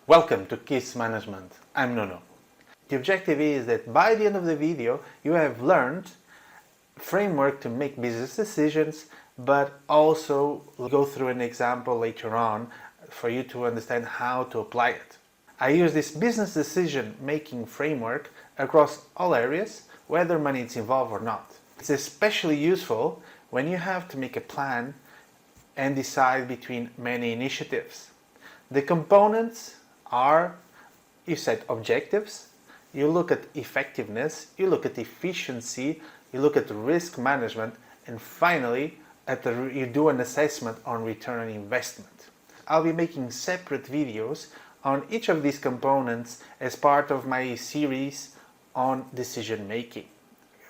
Welcome to Kiss Management. I'm Nuno. The objective is that by the end of the video you have learned a framework to make business decisions, but also go through an example later on for you to understand how to apply it. I use this business decision making framework across all areas, whether money is involved or not. It's especially useful when you have to make a plan and decide between many initiatives. The components are, you set objectives, you look at effectiveness, you look at efficiency, you look at risk management, and finally you do an assessment on return on investment. I'll be making separate videos on each of these components as part of my series on decision making.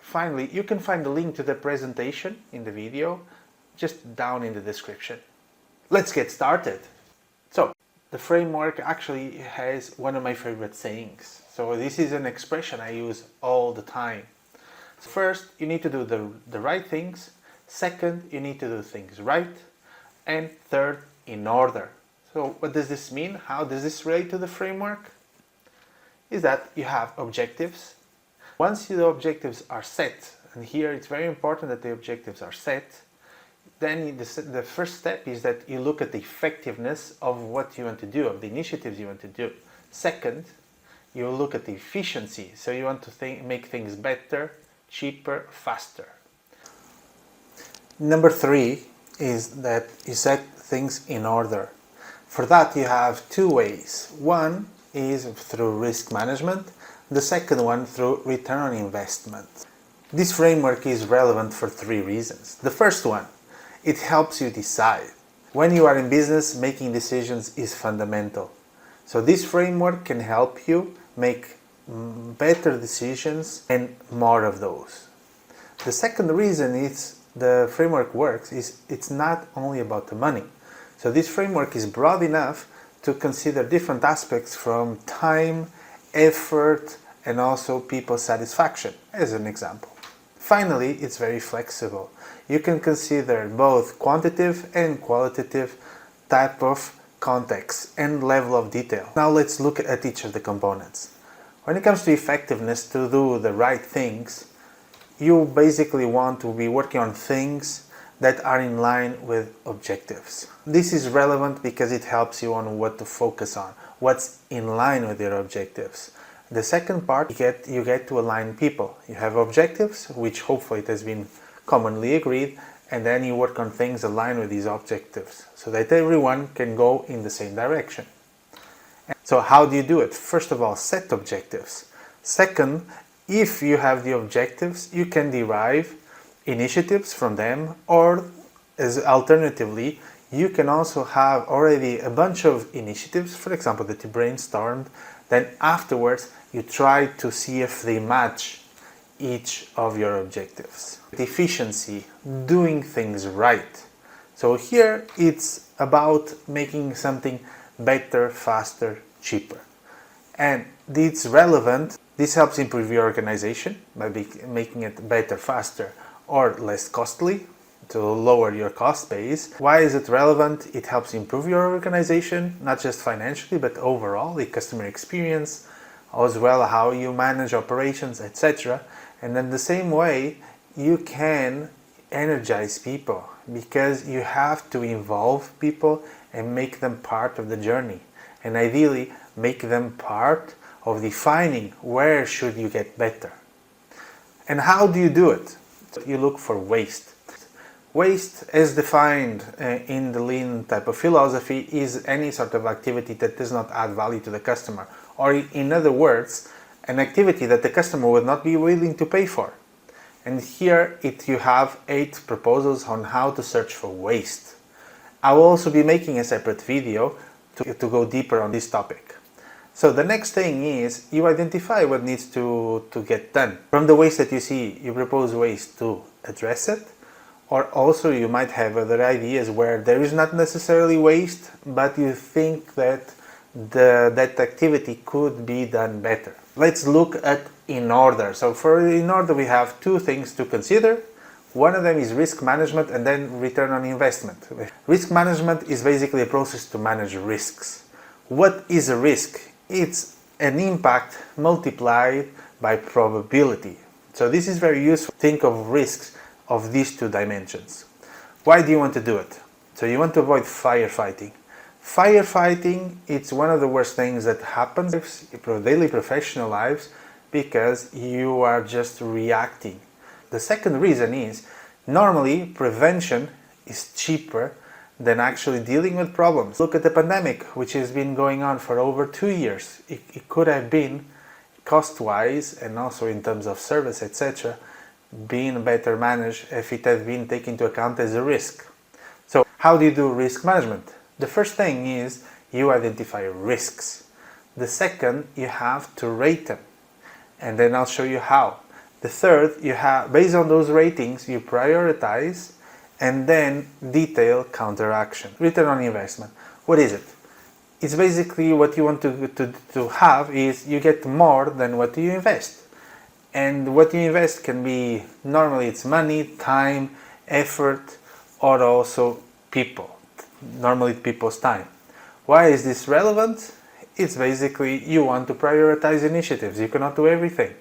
Finally, you can find the link to the presentation in the video just down in the description. Let's get started. So, the framework actually has one of my favorite sayings. So this is an expression I use all the time. First, you need to do the right things. Second, you need to do things right. And third, in order. So what does this mean? How does this relate to the framework? Is that you have objectives. Once the objectives are set, and here it's very important that the objectives are set, then the first step is that you look at the effectiveness of what you want to do, of the initiatives you want to do. Second, you look at the efficiency. So you want to make things better, cheaper, faster. Number 3 is that you set things in order. For that you have two ways. One is through risk management. The second one through return on investment. This framework is relevant for 3 reasons. The first one, it helps you decide. When you are in business, making decisions is fundamental. So this framework can help you make better decisions and more of those. The second reason the framework works is it's not only about the money. So this framework is broad enough to consider different aspects from time, effort, and also people satisfaction, as an example. Finally, it's very flexible. You can consider both quantitative and qualitative type of context and level of detail. Now let's look at each of the components. When it comes to effectiveness, to do the right things, you basically want to be working on things that are in line with objectives. This is relevant because it helps you on what to focus on, what's in line with your objectives. The second part, you get to align people. You have objectives, which hopefully it has been commonly agreed, and then you work on things aligned with these objectives so that everyone can go in the same direction. So how do you do it? First of all, set objectives. Second, if you have the objectives, you can derive initiatives from them, or as alternatively, you can also have already a bunch of initiatives, for example, that you brainstormed, then afterwards you try to see if they match each of your objectives. Efficiency, doing things right. So here it's about making something better, faster, cheaper. And it's relevant. This helps improve your organization by making it better, faster, or less costly, to lower your cost base. Why is it relevant? It helps improve your organization, not just financially, but overall, the customer experience, as well how you manage operations, etc. And in the same way, you can energize people because you have to involve people and make them part of the journey. And ideally, make them part of defining where should you get better. And how do you do it? You look for waste. Waste, as defined in the lean type of philosophy, is any sort of activity that does not add value to the customer, or in other words, an activity that the customer would not be willing to pay for. And here you have 8 proposals on how to search for waste. I will also be making a separate video to go deeper on this topic. So the next thing is you identify what needs to get done. From the waste that you see, you propose ways to address it, or also you might have other ideas where there is not necessarily waste, but you think that that activity could be done better. Let's look at in order. So for in order we have 2 things to consider. One of them is risk management and then return on investment. Risk management is basically a process to manage risks. What is a risk? It's an impact multiplied by probability. So this is very useful. Think of risks of these two dimensions. Why do you want to do it? So you want to avoid firefighting. Firefighting, it's one of the worst things that happens in daily professional lives because you are just reacting. The second reason is normally prevention is cheaper than actually dealing with problems. Look at the pandemic, which has been going on for over 2 years. It could have been cost-wise and also in terms of service, etc., being better managed if it had been taken into account as a risk. So how do you do risk management? The first thing is you identify risks. The second, you have to rate them. And then I'll show you how. The third, you have, based on those ratings, you prioritize and then detail counteraction. Return on investment. What is it? It's basically what you want to have is you get more than what you invest. And what you invest can be, normally it's money, time, effort, or also people. Normally people's time. Why is this relevant? It's basically you want to prioritize initiatives. You cannot do everything.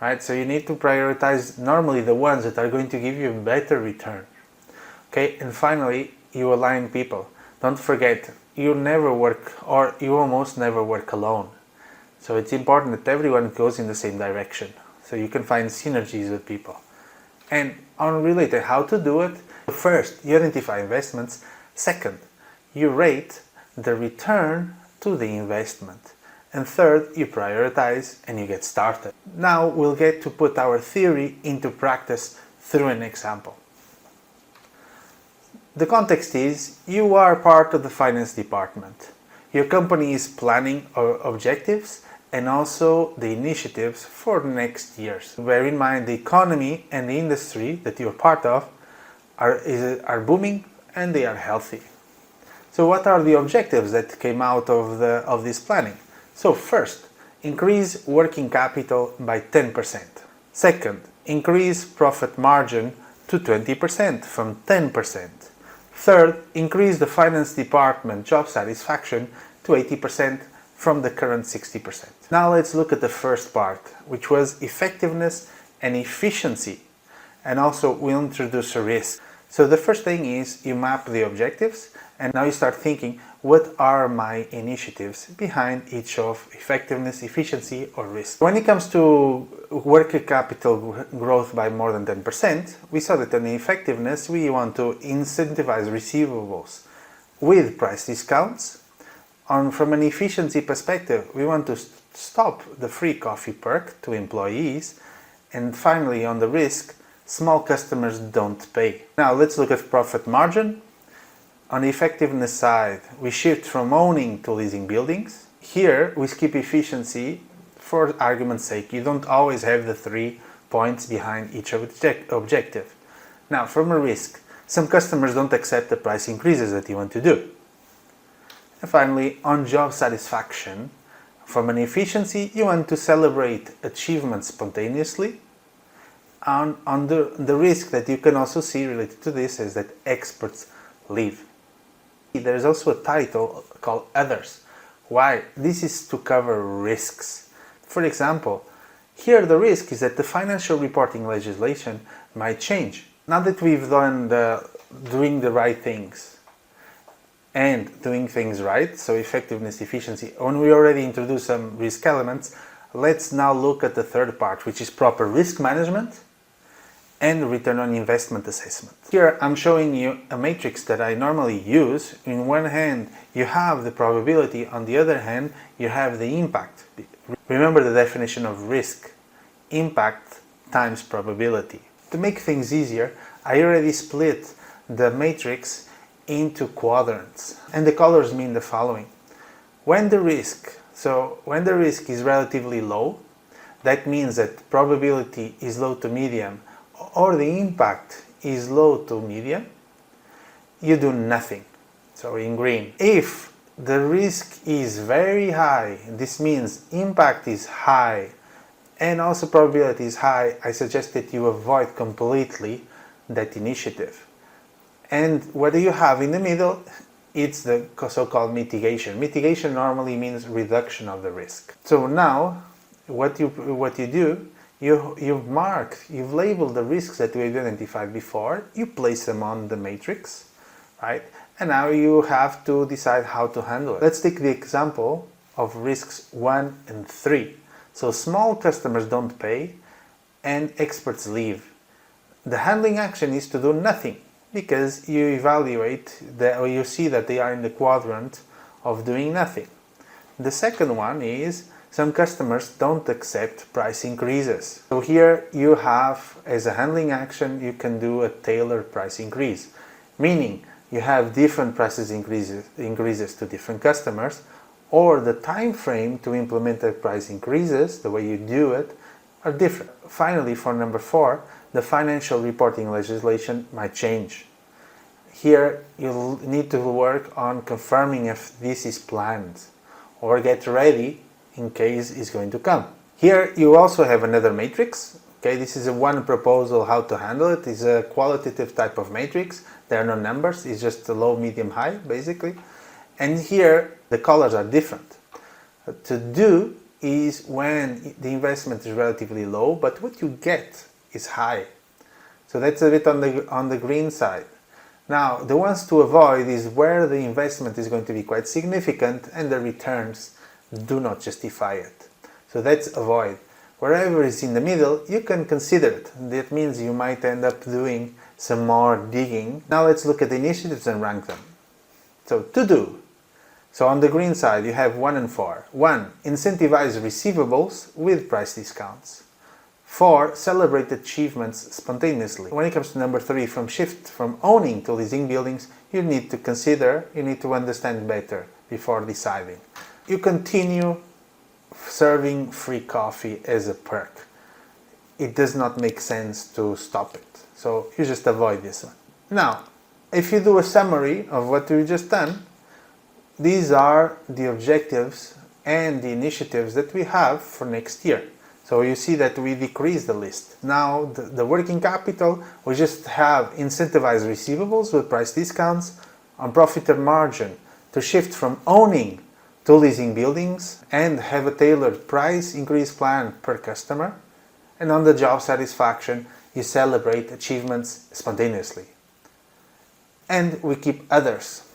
Right? So you need to prioritize normally the ones that are going to give you a better return. Okay, and finally, you align people. Don't forget, you never work, or you almost never work alone. So it's important that everyone goes in the same direction, so you can find synergies with people. And unrelated, how to do it? First, you identify investments. Second, you rate the return to the investment. And third, you prioritize and you get started. Now we'll get to put our theory into practice through an example. The context is you are part of the finance department. Your company is planning objectives and also the initiatives for next years. Bear in mind the economy and the industry that you're part of are booming and they are healthy. So what are the objectives that came out of this planning? So first, increase working capital by 10%. Second, increase profit margin to 20% from 10%. Third, increase the finance department job satisfaction to 80% from the current 60%. Now let's look at the first part, which was effectiveness and efficiency. And also we'll introduce a risk. So the first thing is you map the objectives and now you start thinking, what are my initiatives behind each of effectiveness, efficiency, or risk? When it comes to working capital growth by more than 10%, we saw that in effectiveness we want to incentivize receivables with price discounts. From an efficiency perspective, we want to stop the free coffee perk to employees. And finally, on the risk, small customers don't pay. Now let's look at profit margin. On the effectiveness side, we shift from owning to leasing buildings. Here, we skip efficiency for argument's sake. You don't always have the 3 points behind each objective. Now, from a risk, some customers don't accept the price increases that you want to do. And finally, on job satisfaction, from an efficiency, you want to celebrate achievements spontaneously. On the risk that you can also see related to this is that experts leave. There is also a title called Others. Why? This is to cover risks. For example, here the risk is that the financial reporting legislation might change. Now that we've done doing the right things and doing things right, so effectiveness, efficiency, when we already introduced some risk elements, let's now look at the third part, which is proper risk management and return on investment assessment. Here I'm showing you a matrix that I normally use. In one hand you have the probability, on the other hand you have the impact. Remember the definition of risk: impact times probability. To make things easier, I already split the matrix into quadrants, and the colors mean the following. When the risk is relatively low, that means that probability is low to medium, or the impact is low to medium, you do nothing. So in green. If the risk is very high, this means impact is high and also probability is high, I suggest that you avoid completely that initiative. And what do you have in the middle? it's the so-called mitigation. Mitigation normally means reduction of the risk. So now, what you do, you've labeled the risks that we've identified before, you place them on the matrix, right? And now you have to decide how to handle it. Let's take the example of risks 1 and 3. So small customers don't pay and experts leave. The handling action is to do nothing, because you evaluate or you see that they are in the quadrant of doing nothing. The second one is some customers don't accept price increases. So here you have, as a handling action, you can do a tailored price increase, meaning you have different prices increases to different customers, or the time frame to implement the price increases, the way you do it, are different. Finally, for number 4, the financial reporting legislation might change. Here you'll need to work on confirming if this is planned, or get ready in case it's going to come. Here you also have another matrix. Okay, this is one proposal how to handle it. It's a qualitative type of matrix. There are no numbers, it's just a low, medium, high basically. And here the colors are different. To do is when the investment is relatively low, but what you get is high. So that's a bit on the green side. Now, the ones to avoid is where the investment is going to be quite significant and the returns do not justify it. So that's avoid. Wherever is in the middle, you can consider it. That means you might end up doing some more digging. Now let's look at the initiatives and rank them. So to do. So on the green side, you have 1 and 4. 1. Incentivize receivables with price discounts. 4. Celebrate achievements spontaneously. When it comes to number 3, shift from owning to leasing buildings, you need to understand better before deciding. You continue serving free coffee as a perk. It does not make sense to stop it. So you just avoid this one. Now, if you do a summary of what we've just done, these are the objectives and the initiatives that we have for next year. So you see that we decreased the list. Now the working capital, we just have incentivized receivables with price discounts, on profit and margin to shift from owning to leasing buildings and have a tailored price increase plan per customer. And on the job satisfaction, you celebrate achievements spontaneously. And we keep others.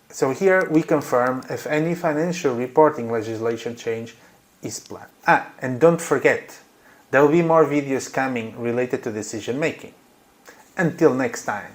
So here we confirm if any financial reporting legislation change is planned. And don't forget, there will be more videos coming related to decision making. Until next time.